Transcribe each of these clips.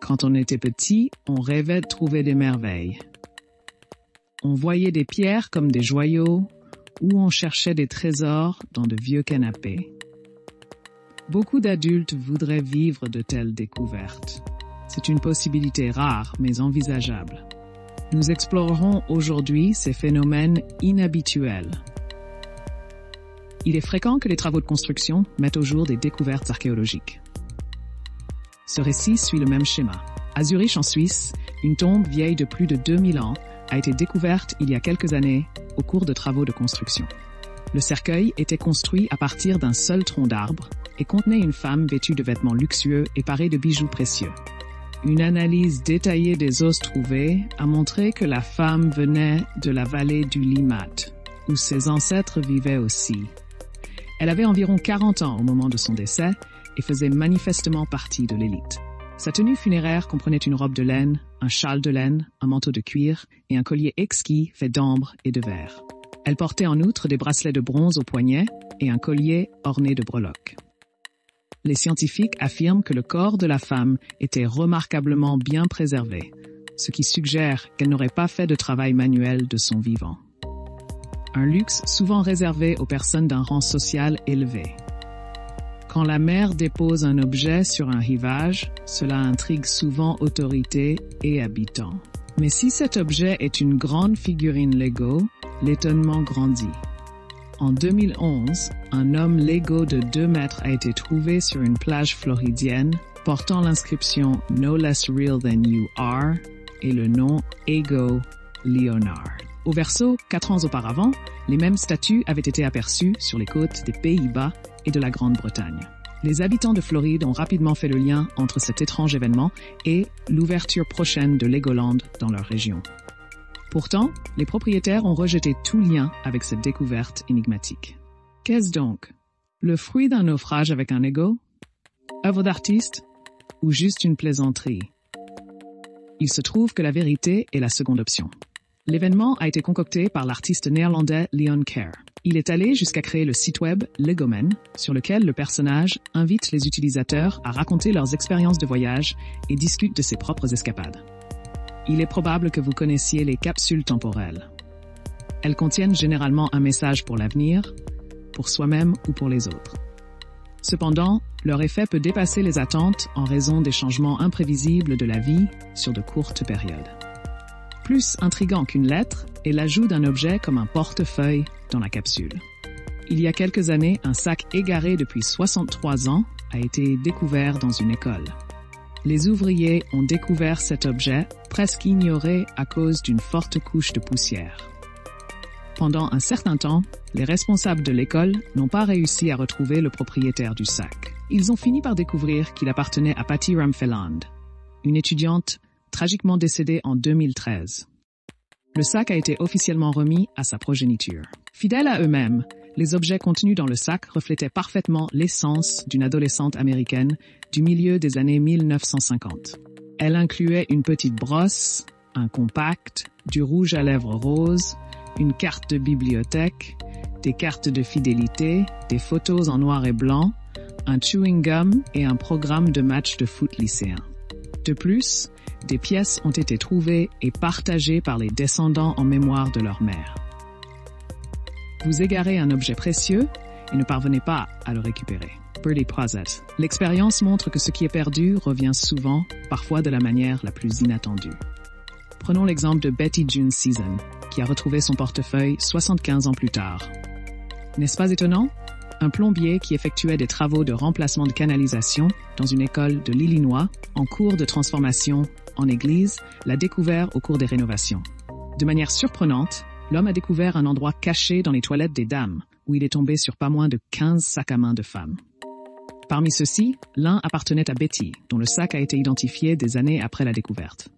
Quand on était petit, on rêvait de trouver des merveilles. On voyait des pierres comme des joyaux ou on cherchait des trésors dans de vieux canapés. Beaucoup d'adultes voudraient vivre de telles découvertes. C'est une possibilité rare mais envisageable. Nous explorerons aujourd'hui ces phénomènes inhabituels. Il est fréquent que les travaux de construction mettent au jour des découvertes archéologiques. Ce récit suit le même schéma. À Zurich, en Suisse, une tombe vieille de plus de 2000 ans a été découverte il y a quelques années au cours de travaux de construction. Le cercueil était construit à partir d'un seul tronc d'arbre et contenait une femme vêtue de vêtements luxueux et parée de bijoux précieux. Une analyse détaillée des os trouvés a montré que la femme venait de la vallée du Limmat, où ses ancêtres vivaient aussi. Elle avait environ 40 ans au moment de son décès et faisait manifestement partie de l'élite. Sa tenue funéraire comprenait une robe de laine, un châle de laine, un manteau de cuir et un collier exquis fait d'ambre et de verre. Elle portait en outre des bracelets de bronze aux poignets et un collier orné de breloques. Les scientifiques affirment que le corps de la femme était remarquablement bien préservé, ce qui suggère qu'elle n'aurait pas fait de travail manuel de son vivant. Un luxe souvent réservé aux personnes d'un rang social élevé. Quand la mer dépose un objet sur un rivage, cela intrigue souvent autorités et habitants. Mais si cet objet est une grande figurine Lego, l'étonnement grandit. En 2011, un homme Lego de 2 mètres a été trouvé sur une plage floridienne portant l'inscription « No less real than you are » et le nom « Ego Leonard ». Au verso, 4 ans auparavant, les mêmes statues avaient été aperçues sur les côtes des Pays-Bas et de la Grande-Bretagne. Les habitants de Floride ont rapidement fait le lien entre cet étrange événement et l'ouverture prochaine de Legoland dans leur région. Pourtant, les propriétaires ont rejeté tout lien avec cette découverte énigmatique. Qu'est-ce donc? Le fruit d'un naufrage avec un Lego? Œuvre d'artiste? Ou juste une plaisanterie? Il se trouve que la vérité est la seconde option. L'événement a été concocté par l'artiste néerlandais Leon Kerr. Il est allé jusqu'à créer le site web Legomen, sur lequel le personnage invite les utilisateurs à raconter leurs expériences de voyage et discute de ses propres escapades. Il est probable que vous connaissiez les capsules temporelles. Elles contiennent généralement un message pour l'avenir, pour soi-même ou pour les autres. Cependant, leur effet peut dépasser les attentes en raison des changements imprévisibles de la vie sur de courtes périodes. Plus intriguant qu'une lettre est l'ajout d'un objet comme un portefeuille dans la capsule. Il y a quelques années, un sac égaré depuis 63 ans a été découvert dans une école. Les ouvriers ont découvert cet objet, presque ignoré à cause d'une forte couche de poussière. Pendant un certain temps, les responsables de l'école n'ont pas réussi à retrouver le propriétaire du sac. Ils ont fini par découvrir qu'il appartenait à Patty Ramfeland, une étudiante tragiquement décédée en 2013. Le sac a été officiellement remis à sa progéniture. Fidèles à eux-mêmes, les objets contenus dans le sac reflétaient parfaitement l'essence d'une adolescente américaine du milieu des années 1950. Elle incluait une petite brosse, un compact, du rouge à lèvres rose, une carte de bibliothèque, des cartes de fidélité, des photos en noir et blanc, un chewing-gum et un programme de match de foot lycéen. De plus, des pièces ont été trouvées et partagées par les descendants en mémoire de leur mère. Vous égarez un objet précieux et ne parvenez pas à le récupérer. Birdie Poisette. L'expérience montre que ce qui est perdu revient souvent, parfois de la manière la plus inattendue. Prenons l'exemple de Betty June Season, qui a retrouvé son portefeuille 75 ans plus tard. N'est-ce pas étonnant? Un plombier qui effectuait des travaux de remplacement de canalisation dans une école de l'Illinois, en cours de transformation en église, l'a découvert au cours des rénovations. De manière surprenante, l'homme a découvert un endroit caché dans les toilettes des dames, où il est tombé sur pas moins de 15 sacs à main de femmes. Parmi ceux-ci, l'un appartenait à Betty, dont le sac a été identifié des années après la découverte.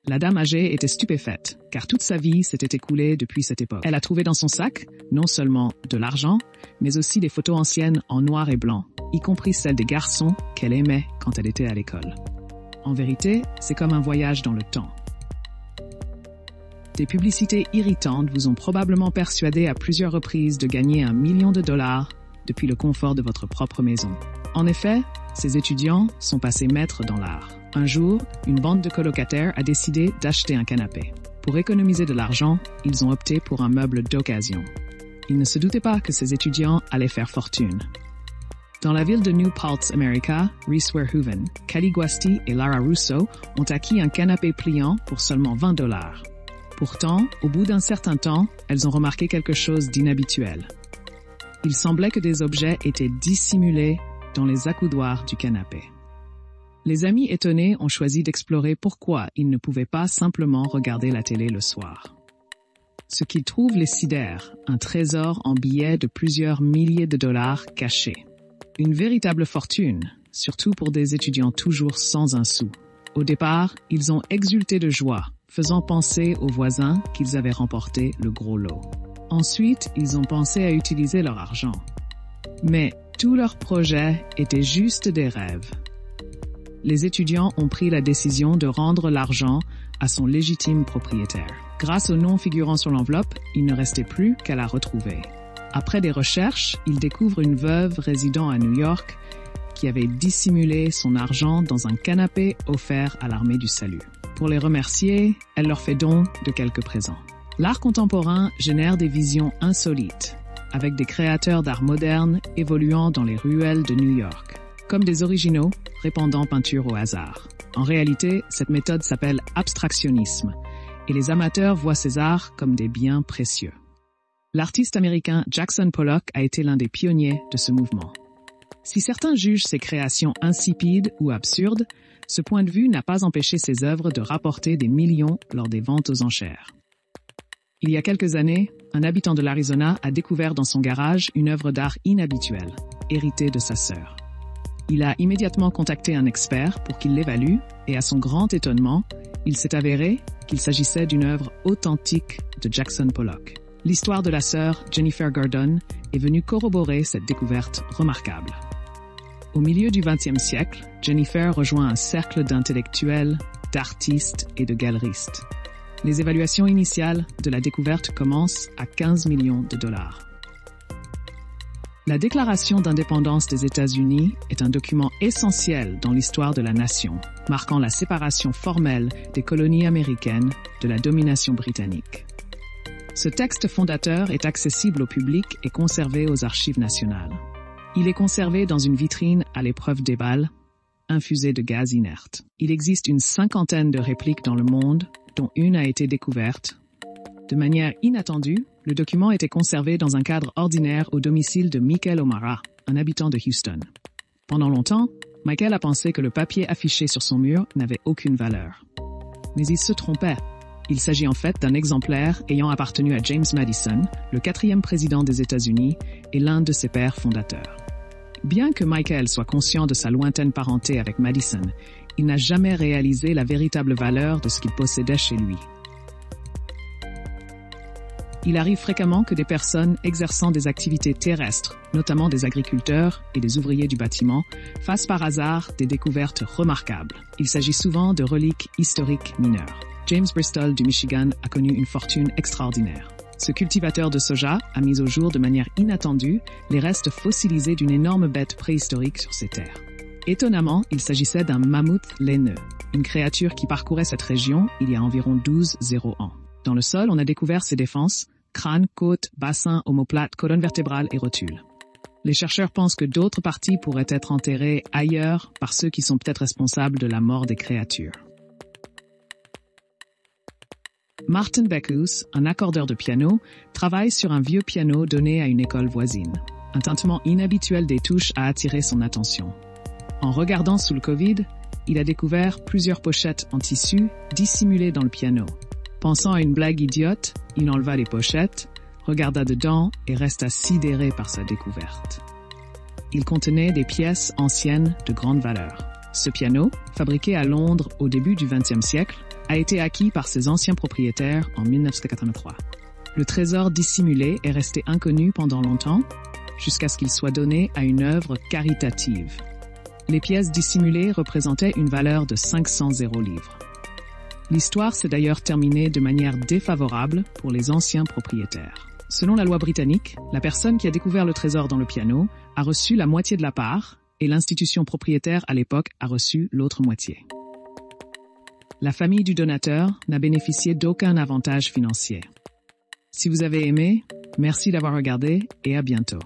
La dame âgée était stupéfaite, car toute sa vie s'était écoulée depuis cette époque. Elle a trouvé dans son sac, non seulement de l'argent, mais aussi des photos anciennes en noir et blanc, y compris celles des garçons qu'elle aimait quand elle était à l'école. En vérité, c'est comme un voyage dans le temps. Des publicités irritantes vous ont probablement persuadé à plusieurs reprises de gagner $1 million depuis le confort de votre propre maison. En effet, ces étudiants sont passés maîtres dans l'art. Un jour, une bande de colocataires a décidé d'acheter un canapé. Pour économiser de l'argent, ils ont opté pour un meuble d'occasion. Ils ne se doutaient pas que ces étudiants allaient faire fortune. Dans la ville de New Paltz, America, Reese Verhoeven, Callie Guasti et Lara Russo ont acquis un canapé pliant pour seulement $20. Pourtant, au bout d'un certain temps, elles ont remarqué quelque chose d'inhabituel. Il semblait que des objets étaient dissimulés dans les accoudoirs du canapé. Les amis étonnés ont choisi d'explorer pourquoi ils ne pouvaient pas simplement regarder la télé le soir. Ce qu'ils trouvent les sidère, un trésor en billets de plusieurs milliers de dollars cachés. Une véritable fortune, surtout pour des étudiants toujours sans un sou. Au départ, ils ont exulté de joie, faisant penser aux voisins qu'ils avaient remporté le gros lot. Ensuite, ils ont pensé à utiliser leur argent. Mais tous leurs projets étaient juste des rêves. Les étudiants ont pris la décision de rendre l'argent à son légitime propriétaire. Grâce au nom figurant sur l'enveloppe, il ne restait plus qu'à la retrouver. Après des recherches, ils découvrent une veuve résidant à New York qui avait dissimulé son argent dans un canapé offert à l'armée du salut. Pour les remercier, elle leur fait don de quelques présents. L'art contemporain génère des visions insolites, avec des créateurs d'art moderne évoluant dans les ruelles de New York, comme des originaux répandant peinture au hasard. En réalité, cette méthode s'appelle abstractionnisme, et les amateurs voient ces arts comme des biens précieux. L'artiste américain Jackson Pollock a été l'un des pionniers de ce mouvement. Si certains jugent ses créations insipides ou absurdes, ce point de vue n'a pas empêché ses œuvres de rapporter des millions lors des ventes aux enchères. Il y a quelques années, un habitant de l'Arizona a découvert dans son garage une œuvre d'art inhabituelle, héritée de sa sœur. Il a immédiatement contacté un expert pour qu'il l'évalue et à son grand étonnement, il s'est avéré qu'il s'agissait d'une œuvre authentique de Jackson Pollock. L'histoire de la sœur Jennifer Gordon est venue corroborer cette découverte remarquable. Au milieu du XXe siècle, Jennifer rejoint un cercle d'intellectuels, d'artistes et de galeristes. Les évaluations initiales de la découverte commencent à 15 millions de dollars. La Déclaration d'indépendance des États-Unis est un document essentiel dans l'histoire de la nation, marquant la séparation formelle des colonies américaines de la domination britannique. Ce texte fondateur est accessible au public et conservé aux Archives nationales. Il est conservé dans une vitrine à l'épreuve des balles, infusée de gaz inerte. Il existe une 50aine de répliques dans le monde, dont une a été découverte. De manière inattendue, le document était conservé dans un cadre ordinaire au domicile de Michael O'Mara, un habitant de Houston. Pendant longtemps, Michael a pensé que le papier affiché sur son mur n'avait aucune valeur. Mais il se trompait. Il s'agit en fait d'un exemplaire ayant appartenu à James Madison, le 4e président des États-Unis et l'un de ses pères fondateurs. Bien que Michael soit conscient de sa lointaine parenté avec Madison, il n'a jamais réalisé la véritable valeur de ce qu'il possédait chez lui. Il arrive fréquemment que des personnes exerçant des activités terrestres, notamment des agriculteurs et des ouvriers du bâtiment, fassent par hasard des découvertes remarquables. Il s'agit souvent de reliques historiques mineures. James Bristol du Michigan a connu une fortune extraordinaire. Ce cultivateur de soja a mis au jour de manière inattendue les restes fossilisés d'une énorme bête préhistorique sur ses terres. Étonnamment, il s'agissait d'un mammouth laineux, une créature qui parcourait cette région il y a environ 12,0 ans. Dans le sol, on a découvert ses défenses, crâne, côte, bassin, omoplate, colonne vertébrale et rotule. Les chercheurs pensent que d'autres parties pourraient être enterrées ailleurs par ceux qui sont peut-être responsables de la mort des créatures. Martin Beckus, un accordeur de piano, travaille sur un vieux piano donné à une école voisine. Un tintement inhabituel des touches a attiré son attention. En regardant sous le Covid, il a découvert plusieurs pochettes en tissu dissimulées dans le piano. Pensant à une blague idiote, il enleva les pochettes, regarda dedans et resta sidéré par sa découverte. Il contenait des pièces anciennes de grande valeur. Ce piano, fabriqué à Londres au début du XXe siècle, a été acquis par ses anciens propriétaires en 1983. Le trésor dissimulé est resté inconnu pendant longtemps, jusqu'à ce qu'il soit donné à une œuvre caritative. Les pièces dissimulées représentaient une valeur de 500 livres. L'histoire s'est d'ailleurs terminée de manière défavorable pour les anciens propriétaires. Selon la loi britannique, la personne qui a découvert le trésor dans le piano a reçu la moitié de la part et l'institution propriétaire à l'époque a reçu l'autre moitié. La famille du donateur n'a bénéficié d'aucun avantage financier. Si vous avez aimé, merci d'avoir regardé et à bientôt.